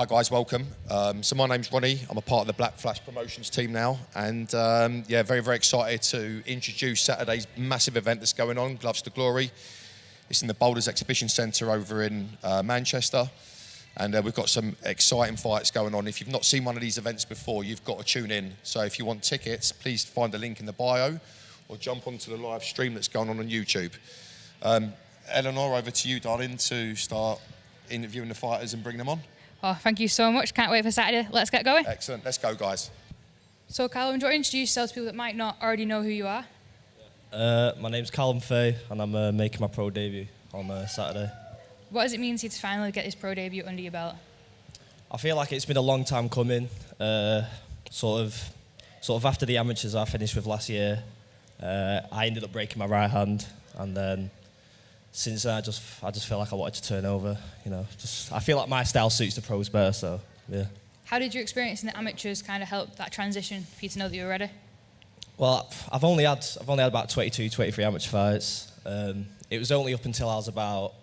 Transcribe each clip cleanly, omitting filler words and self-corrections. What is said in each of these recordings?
Hi guys, welcome. So my name's Ronnie. I'm a part of the Black Flash promotions team now, and yeah, very, very excited to introduce Saturday's massive event that's going on, Gloves to Glory. It's in the Boulders Exhibition Centre over in Manchester, and we've got some exciting fights going on. If you've not seen one of these events before, you've got to tune in. So if you want tickets, please find the link in the bio, or jump onto the live stream that's going on YouTube. Eleanor, over to you, darling, to start interviewing the fighters and bring them on. Oh, thank you so much. Can't wait for Saturday. Let's get going. Excellent. Let's go, guys. So, Callum, do you want to introduce yourself to people that might not already know who you are? My name's Callum Fay, and I'm making my pro debut on Saturday. What does it mean to you to finally get this pro debut under your belt? I feel like it's been a long time coming. Sort of after the amateurs I finished with last year, I ended up breaking my right hand, and then since then I just feel like I wanted to turn over. You know, I feel like my style suits the pros better. So yeah. How did your experience in the amateurs kind of help that transition for you to know that you were ready? Well, I've only had about 22, 23 amateur fights. It was only up until I was about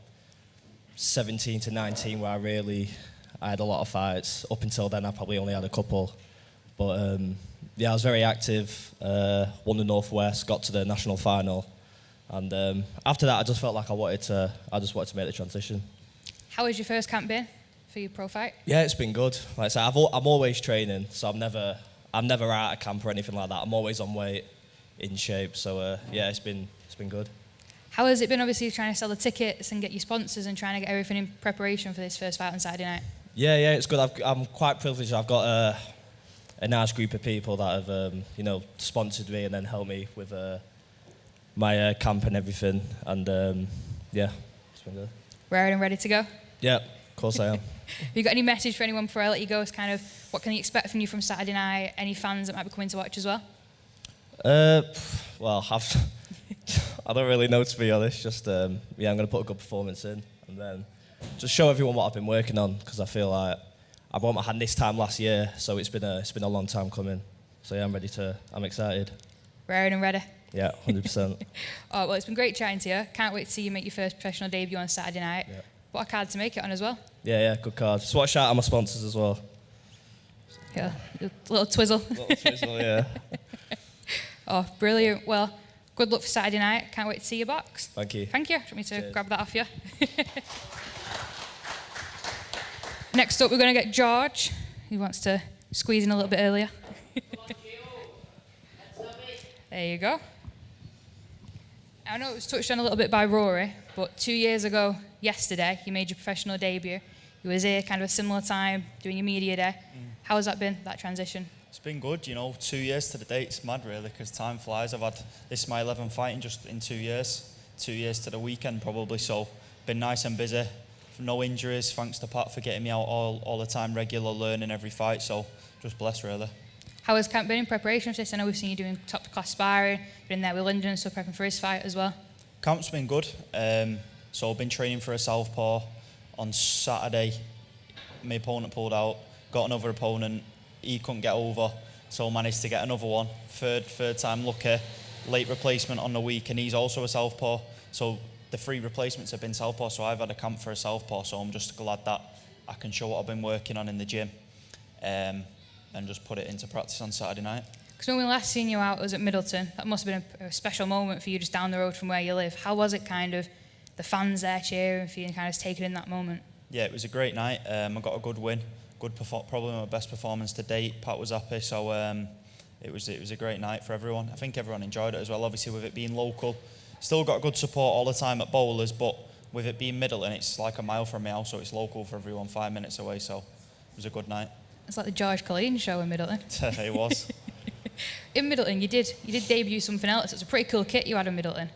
17 to 19 where I had a lot of fights. Up until then, I probably only had a couple. But yeah, I was very active. Won the Northwest, got to the national final, and after that, I just felt like I just wanted to make the transition. How has your first camp been for your pro fight? Yeah, it's been good. Like I said, I'm always training, so I'm never out of camp or anything like that. I'm always on weight, in shape. So yeah, it's been good. How has it been, obviously, trying to sell the tickets and get your sponsors and trying to get everything in preparation for this first fight on Saturday night? Yeah, it's good. I'm quite privileged. I've got a nice group of people that have sponsored me and then helped me with my camp and everything. And yeah, it's been good. Raring and ready to go? Yeah, of course I am. Have you got any message for anyone before I let you go? It's kind of, what can you expect from you from Saturday night? Any fans that might be coming to watch as well? Well, I don't really know, to be honest. Just I'm going to put a good performance in, and then just show everyone what I've been working on, because I feel like I won my hand this time last year, so it's been a long time coming. So yeah, I'm excited. Raring and ready? Yeah, 100%. Oh, well, it's been great chatting to you. Can't wait to see you make your first professional debut on Saturday night. Yeah. What a card to make it on as well. Yeah, good card. Just want to shout out my sponsors as well. Yeah, a little twizzle. Yeah. Oh, brilliant. Well, good luck for Saturday night. Can't wait to see your box. Thank you. Thank you. Do you want me to grab that off you? Next up, we're going to get George. He wants to squeeze in a little bit earlier. There you go. I know it was touched on a little bit by Rory, but 2 years ago, yesterday, you made your professional debut. You was here kind of a similar time, doing your media day. How has that been, that transition? It's been good, 2 years to the date. It's mad, really, because time flies. This is my 11th fighting just in 2 years. 2 years to the weekend, probably, so been nice and busy. No injuries, thanks to Pat for getting me out all the time, regular learning every fight, so just blessed, really. How has camp been in preparation for this? I know we've seen you doing top-class sparring, been there with Lyndon, so prepping for his fight as well. Camp's been good. So I've been training for a southpaw. On Saturday, my opponent pulled out, got another opponent, he couldn't get over, so managed to get another one. Third time lucky, late replacement on the week, and he's also a southpaw. So the 3 replacements have been southpaw, so I've had a camp for a southpaw, so I'm just glad that I can show what I've been working on in the gym. And just put it into practice on Saturday night. Because when we last seen you out, it was at Middleton. That must have been a special moment for you, just down the road from where you live. How was it, kind of, the fans there cheering for you and kind of taking in that moment? Yeah, it was a great night. I got a good win, probably my best performance to date. Pat was happy, so it was a great night for everyone. I think everyone enjoyed it as well. Obviously, with it being local, still got good support all the time at Bowlers, but with it being Middleton, it's like a mile from my house, so it's local for everyone, 5 minutes away. So it was a good night. It's like the George Colleen show in Middleton. It was. In Middleton, you did debut something else. It's a pretty cool kit you had in Middleton.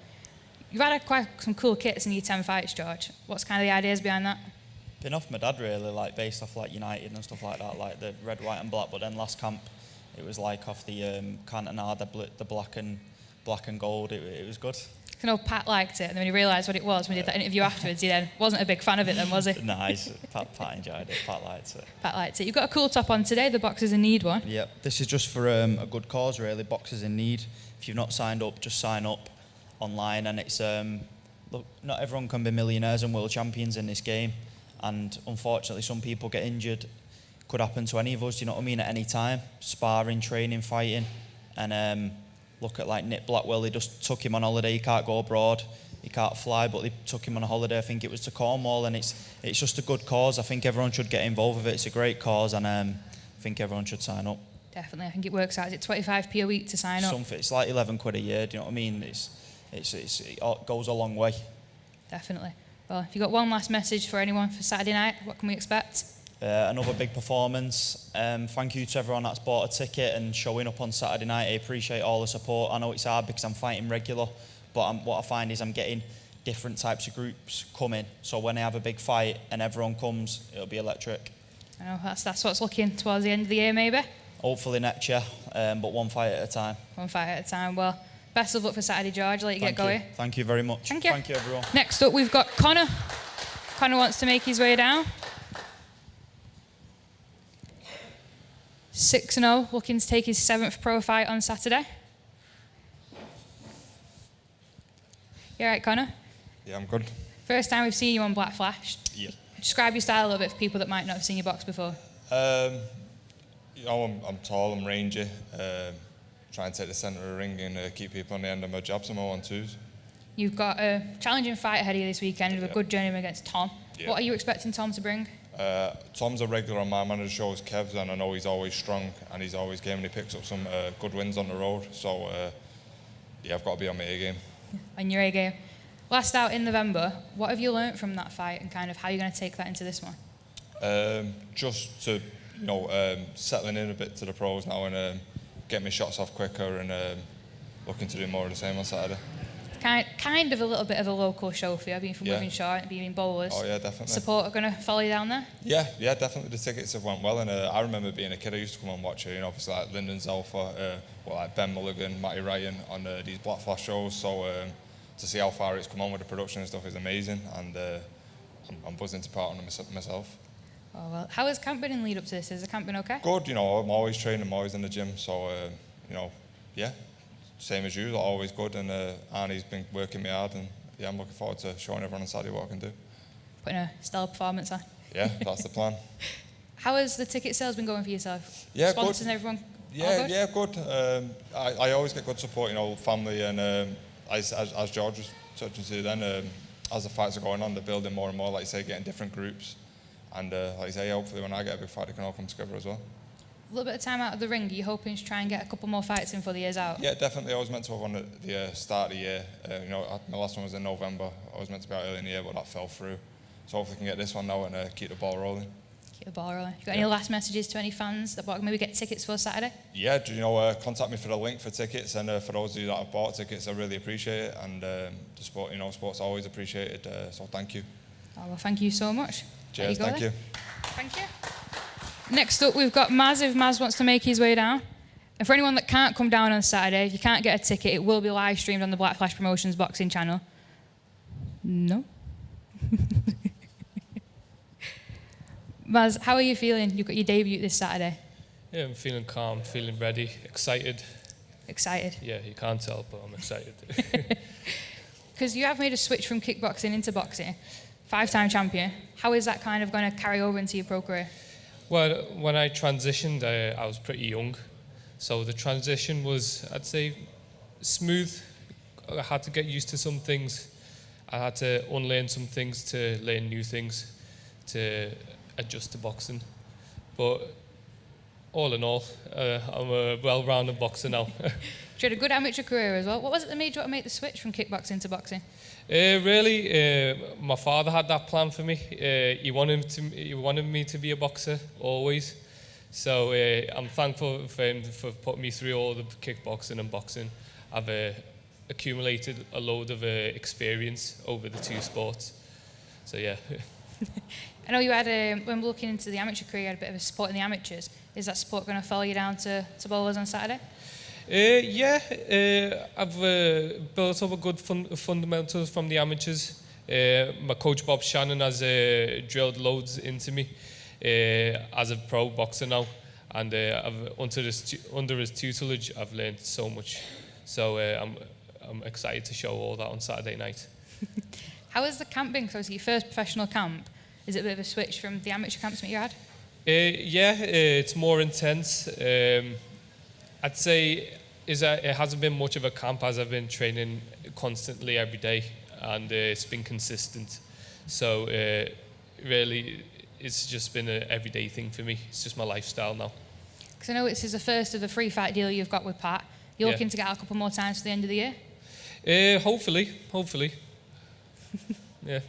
You've had quite some cool kits in your 10 fights, George. What's kind of the ideas behind that? Been off my dad, really, like based off like United and stuff like that, like the red, white and black. But then last camp, it was like off the Cantona, the black and gold. It was good. I know Pat liked it, and then when he realised what it was, when we did that interview afterwards, he then wasn't a big fan of it then, was he? Nice. Pat enjoyed it. Pat liked it. Pat liked it. You've got a cool top on today, the Boxers in Need one. Yeah, this is just for a good cause, really. Boxers in Need. If you've not signed up, just sign up online. And it's, look, not everyone can be millionaires and world champions in this game. And unfortunately, some people get injured could happen to any of us, you know what I mean, at any time. Sparring, training, fighting. And look at like Nick Blackwell, they just took him on holiday. He can't go abroad, he can't fly, but they took him on a holiday. I think it was to Cornwall, and it's just a good cause. I think everyone should get involved with it. It's a great cause, and I think everyone should sign up. Definitely, I think it works out. Is it 25p a week to sign up? Something, it's like 11 quid a year, do you know what I mean? It goes a long way. Definitely. Well, if you've got one last message for anyone for Saturday night, what can we expect? Another big performance. Thank you to everyone that's bought a ticket and showing up on Saturday night. I appreciate all the support. I know it's hard because I'm fighting regular, but what I find is I'm getting different types of groups coming. So when I have a big fight and everyone comes, it'll be electric. I know that's what's looking towards the end of the year, maybe. Hopefully next year, but one fight at a time. One fight at a time. Well, best of luck for Saturday, George. I'll let you get going. Thank you very much. Thank you. Thank you, everyone. Next up, we've got Connor. Connor wants to make his way down. 6-0, looking to take his 7th pro fight on Saturday. You all right, Connor? Yeah, I'm good. First time we've seen you on Black Flash. Yeah. Describe your style a little bit for people that might not have seen you box before. You know, I'm tall, I'm rangy. Try and take the centre of the ring and keep people on the end of my jabs and my 1-2s. You've got a challenging fight ahead of you this weekend with a good journey against Tom. Yeah. What are you expecting Tom to bring? Tom's a regular on my manager shows, Kev's, and I know he's always strong and he's always game and he picks up some good wins on the road. So, yeah, I've got to be on my A game. On your A game. Last out in November, what have you learnt from that fight and kind of how you're going to take that into this one? Just to, you know, settling in a bit to the pros now and get my shots off quicker and looking to do more of the same on Saturday. Kind of a little bit of a local show for you, being from Wythenshawe and being in Bowlers. Oh yeah, definitely. Support are going to follow you down there? Yeah, definitely. The tickets have went well, and I remember being a kid. I used to come and watch it. You know, obviously like Lyndon Zelfa, like Ben Mulligan, Matty Ryan on these Black Flash shows. So to see how far it's come on with the production and stuff is amazing, and I'm buzzing to part on it myself. Oh well, how has camp been in lead up to this? Has the camp been okay? Good. You know, I'm always training. I'm always in the gym. So you know, yeah. Same as you, always good, and Arnie's been working me hard, and yeah, I'm looking forward to showing everyone on Saturday what I can do. Putting a stellar performance on. Yeah, that's the plan. How has the ticket sales been going for yourself? Yeah, Sponsors good. And everyone? Yeah, good. I always get good support, you know, family, and as George was touching to then, as the fights are going on, they're building more and more, like you say, getting different groups, and like you say, hopefully when I get a big fight, they can all come together as well. A little bit of time out of the ring, are you hoping to try and get a couple more fights in for the years out? Yeah, definitely. I was meant to have one at the start of the year. You know, my last one was in November. I was meant to be out early in the year, but that fell through. So hopefully I can get this one now and keep the ball rolling. Keep the ball rolling. You got any last messages to any fans that want to maybe get tickets for Saturday? Yeah, you know, contact me for the link for tickets, and for those of you that have bought tickets, I really appreciate it. And the sport, you know, sport's always appreciated. So thank you. Oh, well, thank you so much. Cheers, thank you. Thank you. Next up, we've got Maz, if Maz wants to make his way down. And for anyone that can't come down on Saturday, if you can't get a ticket, it will be live streamed on the Black Flash Promotions boxing channel. No? Maz, how are you feeling? You've got your debut this Saturday. Yeah, I'm feeling calm, feeling ready, excited. Excited? Yeah, you can't tell, but I'm excited. Because you have made a switch from kickboxing into boxing, 5-time champion. How is that kind of going to carry over into your pro career? Well, when I transitioned, I was pretty young. So the transition was, I'd say, smooth. I had to get used to some things. I had to unlearn some things to learn new things, to adjust to boxing. But all in all, I'm a well-rounded boxer now. You had a good amateur career as well. What was it that made you want to make the switch from kickboxing to boxing? Really, my father had that plan for me. He wanted me to be a boxer always. So I'm thankful for him for putting me through all the kickboxing and boxing. I've accumulated a load of experience over the two sports. So yeah. I know you had, when we're looking into the amateur career, you had a bit of a support in the amateurs. Is that support going to follow you down to Bowlers on Saturday? I've built up a good fundamentals from the amateurs. My coach Bob Shannon has drilled loads into me as a pro boxer now, and under his tutelage I've learned so much. So I'm excited to show all that on Saturday night. How has the camp been? So it's your first professional camp. Is it a bit of a switch from the amateur camps that you had? It's more intense. I'd say it hasn't been much of a camp as I've been training constantly every day, and it's been consistent. So really, it's just been an everyday thing for me. It's just my lifestyle now. Because I know this is the first of the 3-fight deal you've got with Pat. You're looking to get out a couple more times to the end of the year? Hopefully. Yeah.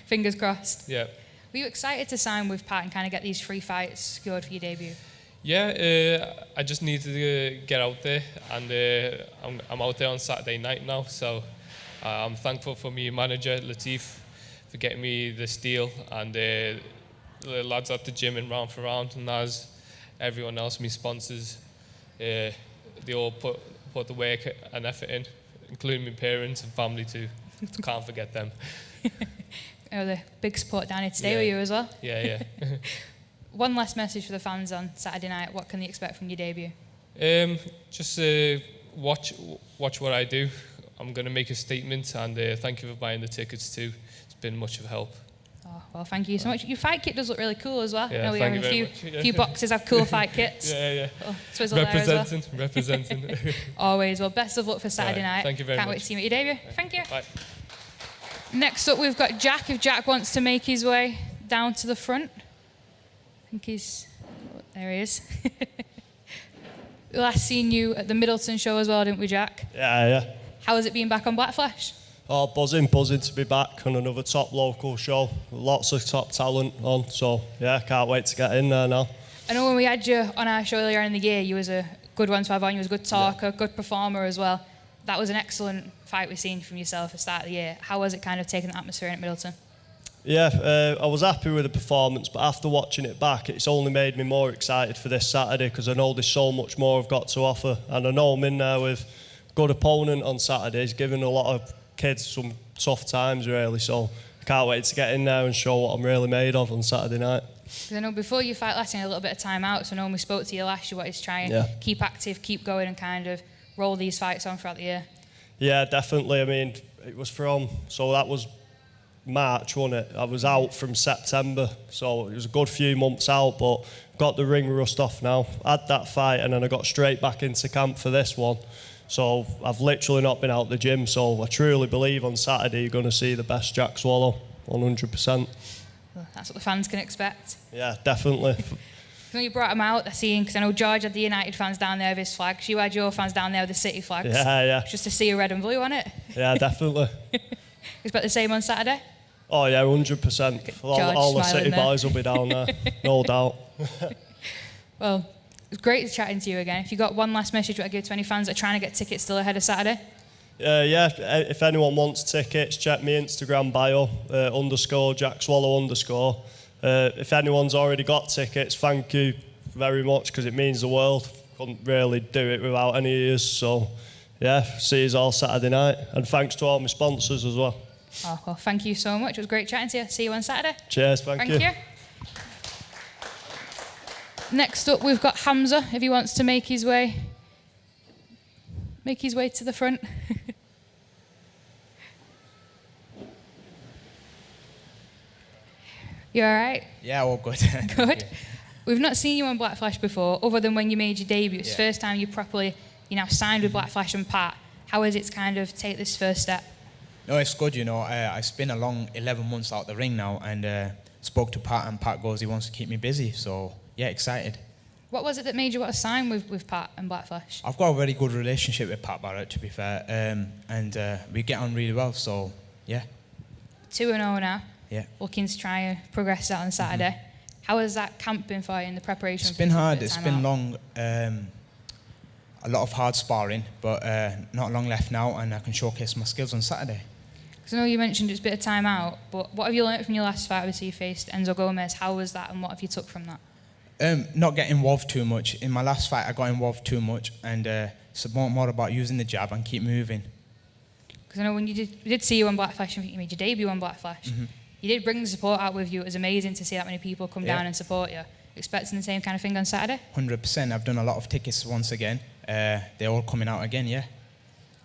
Fingers crossed. Yeah. Were you excited to sign with Pat and kind of get these 3 fights secured for your debut? Yeah, I just need to get out there, and I'm out there on Saturday night now, so I'm thankful for my manager, Latif, for getting me this deal, and the lads at the gym and round for round, and as everyone else, my sponsors, they all put the work and effort in, including my parents and family too. Can't forget them. Oh, the big support down here today with you as well. Yeah. One last message for the fans on Saturday night. What can they expect from your debut? Just watch what I do. I'm going to make a statement, and thank you for buying the tickets too. It's been much of a help. Oh, well, thank you so much. Your fight kit does look really cool as well. Yeah, I know we thank have you a very few, much. few boxes have cool fight kits. Yeah. Oh, swizzle there as well. Representing. Always. Well, best of luck for Saturday night. Thank you very Can't much. wait to see you at your debut. Thank you. Bye. Next up, we've got Jack. If Jack wants to make his way down to the front. I think he's... There he is. We last seen you at the Middleton show as well, didn't we, Jack? Yeah. How has it been back on Black Flash? Oh, buzzing to be back on another top local show. Lots of top talent on, so yeah, can't wait to get in there now. I know when we had you on our show earlier in the year, you was a good one to have on. You was a good talker, good performer as well. That was an excellent fight we've seen from yourself at the start of the year. How was it kind of taking the atmosphere in at Middleton? Yeah, I was happy with the performance, but after watching it back, it's only made me more excited for this Saturday because I know there's so much more I've got to offer, and I know I'm in there with a good opponent on Saturdays, giving a lot of kids some tough times really, so I can't wait to get in there and show what I'm really made of on Saturday night. Because I know before you fight last, you had a little bit of time out, so I know when we spoke to you last, you wanted to try and keep active, keep going, and kind of roll these fights on throughout the year. Yeah, definitely. I mean, it was so that was March, wasn't it? I was out from September, so it was a good few months out, but got the ring rust off now. Had that fight, and then I got straight back into camp for this one. So I've literally not been out the gym, so I truly believe on Saturday you're going to see the best Jack Swallow, 100%. Well, that's what the fans can expect. Yeah, definitely. When you brought him out, I seen, because I know George had the United fans down there with his flags. You had your fans down there with the City flags. Yeah. Just to see a red and blue on it. Yeah, definitely. Expect the same on Saturday? Oh yeah, 100%. All the City boys will be down there, no doubt. Well, it was great chatting to you again. If you got one last message you want to give to any fans that are trying to get tickets still ahead of Saturday? Yeah, if anyone wants tickets, check my Instagram bio, _ Jack Swallow _. If anyone's already got tickets, thank you very much because it means the world. Couldn't really do it without any of you. So, yeah, see you all Saturday night. And thanks to all my sponsors as well. Oh, well, thank you so much. It was great chatting to you. See you on Saturday. Cheers, thank you. Next up, we've got Hamza, if he wants to make his way to the front. You all right? Yeah, all good. Good. We've not seen you on Black Flash before, other than when you made your debut. It's the first time you now signed with Black Flash and Pat. How is it to kind of take this first step? No, it's good, you know. It's been a long 11 months out the ring now, and spoke to Pat, and Pat goes he wants to keep me busy. So, yeah, excited. What was it that made you want to sign with Pat and Black Flash? I've got a very good relationship with Pat Barrett, to be fair, and we get on really well, so, yeah. 2-0 now. Yeah. Looking to try and progress that on Saturday. How has that camp been for you in the preparation? It's been hard. It's been long. A lot of hard sparring, but not long left now, and I can showcase my skills on Saturday. Because I know you mentioned it's a bit of time out, but what have you learnt from your last fight? Obviously, you faced Enzo Gomez. How was that, and what have you took from that? Not getting involved too much. In my last fight, I got involved too much, and it's more about using the jab and keep moving. Because I know when we did see you on Black Flash, I think you made your debut on Black Flash. You did bring the support out with you. It was amazing to see that many people come down and support you. Expecting the same kind of thing on Saturday? 100%. I've done a lot of tickets once again. They're all coming out again, yeah.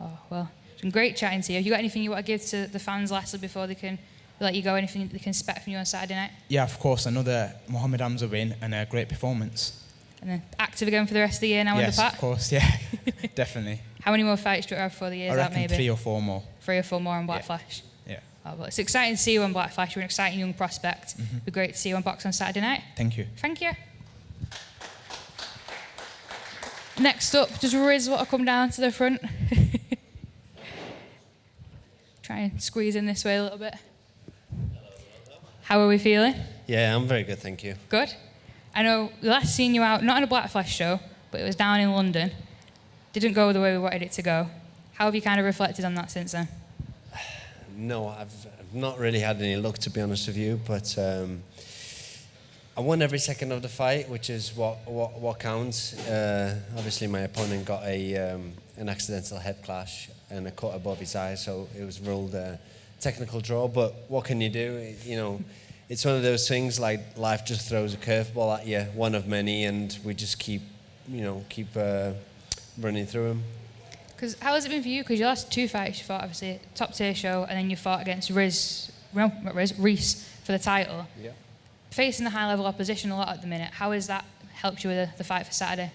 Oh, well, it's been great chatting to you. Have you got anything you want to give to the fans lastly before they can let you go, anything they can expect from you on Saturday night? Yeah, of course, another Mohammed Hamza win and a great performance. And then active again for the rest of the year now Yes, under Pat? of course, yeah, definitely. How many more fights do you have before the year's I out, reckon maybe? 3 or 4 more. 3 or 4 more on Black Yeah. Flash. Yeah, Oh, well, it's exciting to see you on Black Flash. You're an exciting young prospect. It'd be great to see you on Box on Saturday night. thank you. Thank you. Next up, does Riz want to come down to the front? Try and squeeze in this way a little bit. How are we feeling? Yeah, I'm very good, thank you. Good. I know we last seen you out, not in a Black Flash show, but it was down in London. Didn't go the way we wanted it to go. How have you kind of reflected on that since then? No, I've not really had any luck, to be honest with you, but I won every second of the fight, which is what counts. Obviously, my opponent got an accidental head clash and a cut above his eye, so it was ruled a technical draw. But what can you do? You know, it's one of those things, like life just throws a curveball at you, one of many, and we just keep running through them. Because how has it been for you? Because your last 2 fights, you fought obviously top tier show, and then you fought against Reese for the title. Yeah. Facing the high level opposition a lot at the minute, how has that helped you with the fight for Saturday?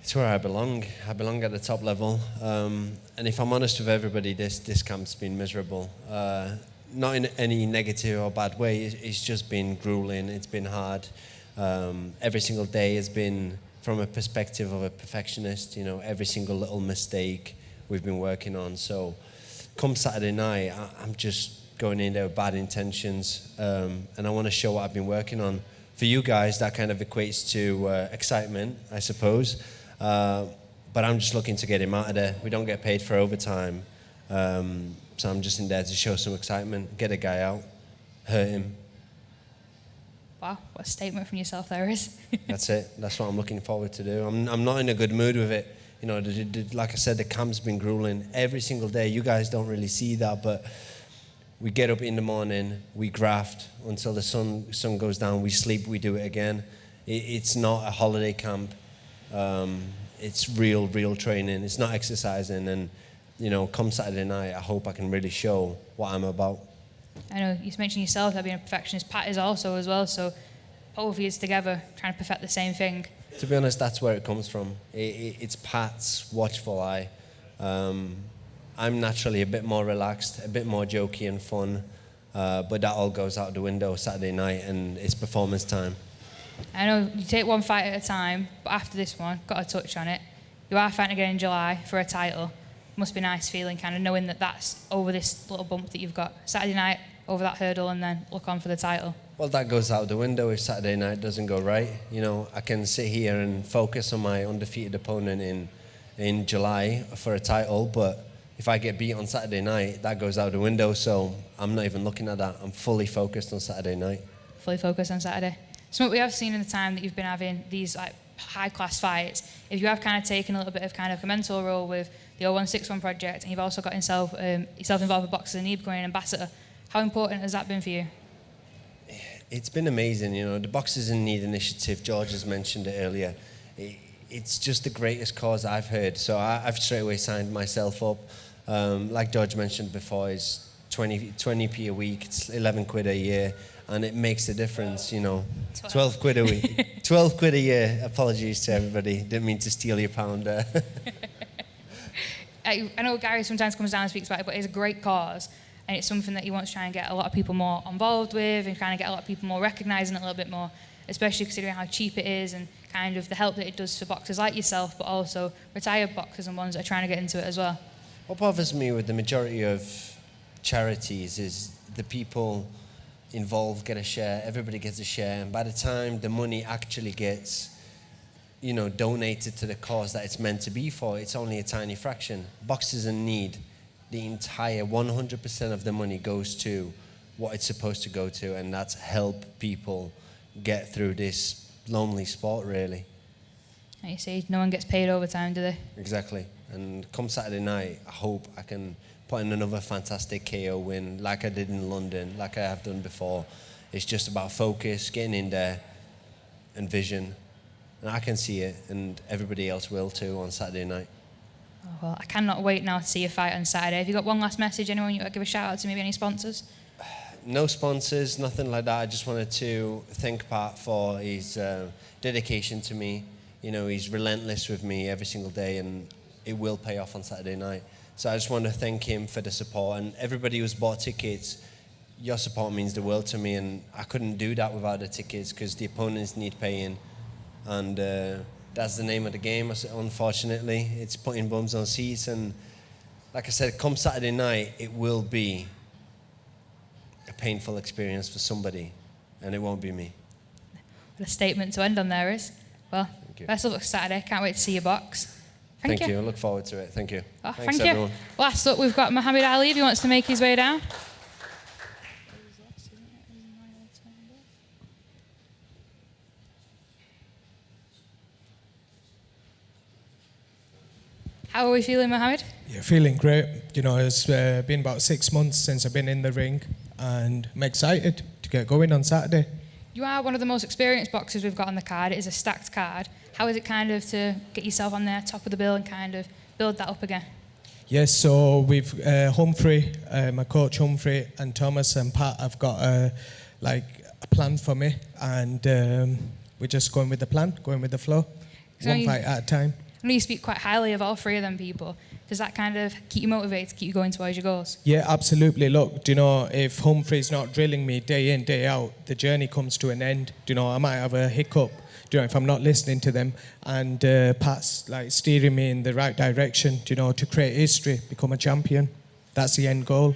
It's where I belong. I belong at the top level. And if I'm honest with everybody, this camp's been miserable. Not in any negative or bad way. It's just been grueling. It's been hard. Every single day has been from a perspective of a perfectionist. You know, every single little mistake we've been working on. So come Saturday night, I'm just going in there with bad intentions. And I want to show what I've been working on. For you guys, that kind of equates to excitement, I suppose. But I'm just looking to get him out of there. We don't get paid for overtime. So I'm just in there to show some excitement, get a guy out, hurt him. Wow, what a statement from yourself there is. That's it. That's what I'm looking forward to do. I'm not in a good mood with it. You know, like I said, the camp's been grueling every single day. You guys don't really see that, but we get up in the morning, we graft until the sun goes down, we sleep, we do it again. It's not a holiday camp. It's real training. It's not exercising. And, you know, come Saturday night, I hope I can really show what I'm about. I know you mentioned yourself that being a perfectionist. Pat is also as well, so both of you together trying to perfect the same thing. To be honest, that's where it comes from. It's Pat's watchful eye. I'm naturally a bit more relaxed, a bit more jokey and fun, but that all goes out the window Saturday night, and it's performance time. I know you take one fight at a time, but after this one, got to touch on it. You are fighting again in July for a title. Must be nice feeling kind of knowing that that's over this little bump that you've got. Saturday night, over that hurdle, and then look on for the title. Well, that goes out the window if Saturday night doesn't go right. You know, I can sit here and focus on my undefeated opponent in July for a title, but if I get beat on Saturday night, that goes out the window, so I'm not even looking at that. I'm fully focused on Saturday night. Fully focused on Saturday. Something we have seen in the time that you've been having these like high-class fights, if you have kind of taken a little bit of kind of a mentor role with the 0161 project, and you've also got yourself involved with Boxers in Need, becoming an ambassador, how important has that been for you? It's been amazing, you know. The Boxers in Need initiative, George has mentioned it earlier. It's just the greatest cause I've heard. So I've straight away signed myself up. Like George mentioned before, it's 20p a week, it's 11 quid a year, and it makes a difference, you know. 12 quid a week. 12 quid a year. Apologies to everybody. Didn't mean to steal your pound. I know Gary sometimes comes down and speaks about it, but it's a great cause. And it's something that he wants to try and get a lot of people more involved with and kind of get a lot of people more recognising it a little bit more, especially considering how cheap it is and kind of the help that it does for boxers like yourself, but also retired boxers and ones that are trying to get into it as well. What bothers me with the majority of charities is the people involved get a share, everybody gets a share, and by the time the money actually gets, you know, donated to the cause that it's meant to be for, it's only a tiny fraction. Boxers in Need, the entire 100% of the money goes to what it's supposed to go to, and that's help people get through this lonely sport, really. Like you say, no one gets paid overtime, do they? Exactly. And come Saturday night, I hope I can put in another fantastic KO win like I did in London, like I have done before. It's just about focus, getting in there, and vision. And I can see it, and everybody else will too on Saturday night. Oh, well, I cannot wait now to see you fight on Saturday. Have you got one last message, anyone you want to give a shout out to, maybe any sponsors? no sponsors, nothing like that. I just wanted to thank Pat for his dedication to me. You know, he's relentless with me every single day, and it will pay off on Saturday night. So I just want to thank him for the support, and everybody who's bought tickets. Your support means the world to me, and I couldn't do that without the tickets because the opponents need paying, and that's the name of the game. Unfortunately, it's putting bums on seats, and like I said, come Saturday night, it will be a painful experience for somebody, and it won't be me. What a statement to end on there is. Well, best of luck Saturday. Can't wait to see your box. Thank you. I look forward to it. Thank you. Oh, Thanks, thank everyone. you. Last up, we've got Hamza Ali if he wants to make his way down. How are we feeling, Mohammed? Yeah, feeling great. You know, it's been about 6 months since I've been in the ring, and I'm excited to get going on Saturday. You are one of the most experienced boxers we've got on the card. It is a stacked card. How is it kind of to get yourself on there, top of the bill, and kind of build that up again? Yes, so we've Humphrey, my coach Humphrey, and Thomas and Pat have got a plan for me, and we're just going with the plan, going with the flow, one fight at a time. I know you speak quite highly of all three of them people. Does that kind of keep you motivated, keep you going towards your goals? Yeah, absolutely. Look, do you know, if Humphrey's not drilling me day in, day out, the journey comes to an end. Do you know, I might have a hiccup, do you know, if I'm not listening to them, and Pat's like steering me in the right direction, do you know, to create history, become a champion. That's the end goal.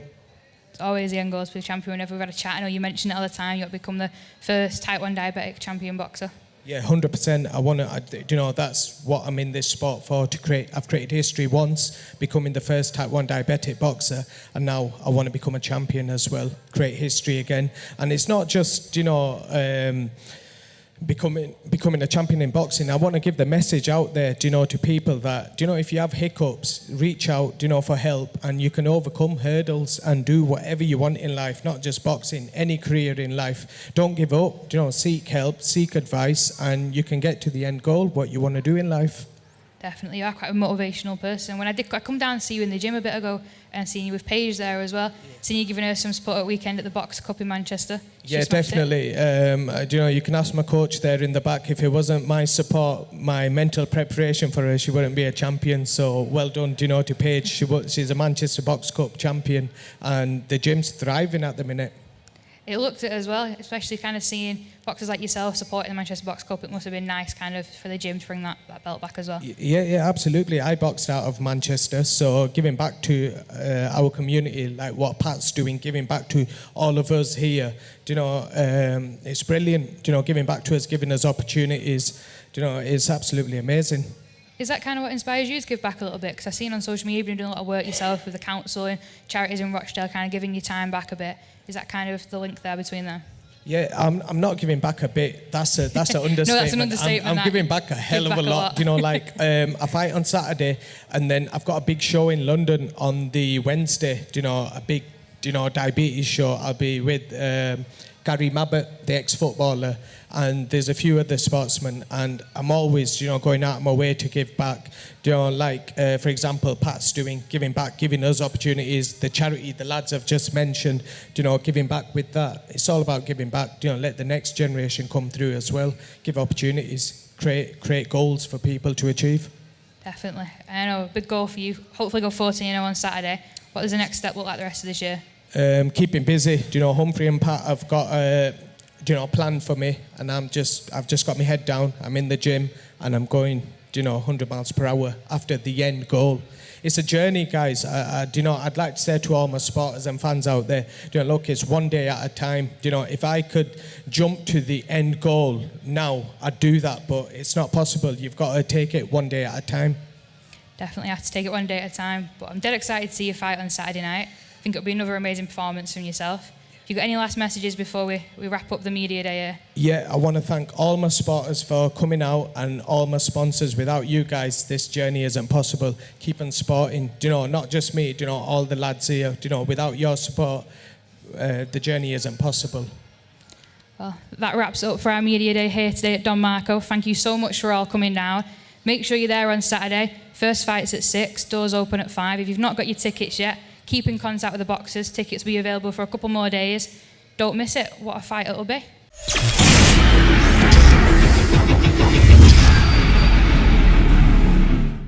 It's always the end goal to be a champion. Whenever we've had a chat, I know you mention it all the time, you want to become the first type 1 diabetic champion boxer. Yeah, 100%. I want to, you know, that's what I'm in this sport for, to create. I've created history once, becoming the first type 1 diabetic boxer, and now I want to become a champion as well, create history again. And it's not just, you know, becoming a champion in boxing. I want to give the message out there, do you know, to people that, do you know, if you have hiccups, reach out, do you know, for help, and you can overcome hurdles and do whatever you want in life, not just boxing, any career in life. Don't give up, do you know, seek help, seek advice, and you can get to the end goal, what you want to do in life. Definitely, you are quite a motivational person. When I come down and see you in the gym a bit ago, and seeing you with Paige there as well, seeing you giving her some support at weekend at the Boxer Cup in Manchester. Yeah, definitely. You know, you can ask my coach there in the back. If it wasn't my support, my mental preparation for her, she wouldn't be a champion. So well done, you know, to Paige. She's a Manchester Box Cup champion, and the gym's thriving at the minute. It looked at as well, especially kind of seeing boxers like yourself supporting the Manchester Box Cup. It must have been nice kind of for the gym to bring that belt back as well. Yeah, absolutely. I boxed out of Manchester, so giving back to our community, like what Pat's doing, giving back to all of us here, you know, it's brilliant, you know, giving back to us, giving us opportunities, you know, it's absolutely amazing. Is that kind of what inspires you to give back a little bit? Because I've seen on social media you've been doing a lot of work yourself with the council and charities in Rochdale, kind of giving your time back a bit. Is that kind of the link there between them? Yeah, I'm not giving back a bit. That's an understatement. No, that's an understatement. I'm giving back a hell of a lot. You know, like I fight on Saturday, and then I've got a big show in London on the Wednesday. You know, a big, you know, diabetes show. I'll be with Gary Mabbott, the ex-footballer, and there's a few other sportsmen, and I'm always, you know, going out of my way to give back. You know, like, for example, Pat's giving back, giving us opportunities, the charity the lads have just mentioned, you know, giving back with that. It's all about giving back, you know, let the next generation come through as well, give opportunities, create goals for people to achieve. Definitely. I know, big goal for you. Hopefully go 14-0 on Saturday. What does the next step look like the rest of this year? Keeping busy. You know, Humphrey and Pat have got a plan for me, and I've just got my head down. I'm in the gym, and I'm going, 100 miles per hour after the end goal. It's a journey, guys. I'd like to say to all my supporters and fans out there, look, it's one day at a time. If I could jump to the end goal now, I'd do that, but it's not possible. You've got to take it one day at a time. Definitely have to take it one day at a time. But I'm dead excited to see you fight on Saturday night. I think it'll be another amazing performance from yourself. Have you got any last messages before we wrap up the media day here? Yeah, I want to thank all my supporters for coming out and all my sponsors. Without you guys, this journey isn't possible. Keep on supporting, not just me, all the lads here. Without your support, the journey isn't possible. Well, that wraps up for our media day here today at Don Marco. Thank you so much for all coming down. Make sure you're there on Saturday. First fight's at 6, doors open at 5. If you've not got your tickets yet, keep in contact with the boxers. Tickets will be available for a couple more days. Don't miss it. What a fight it'll be.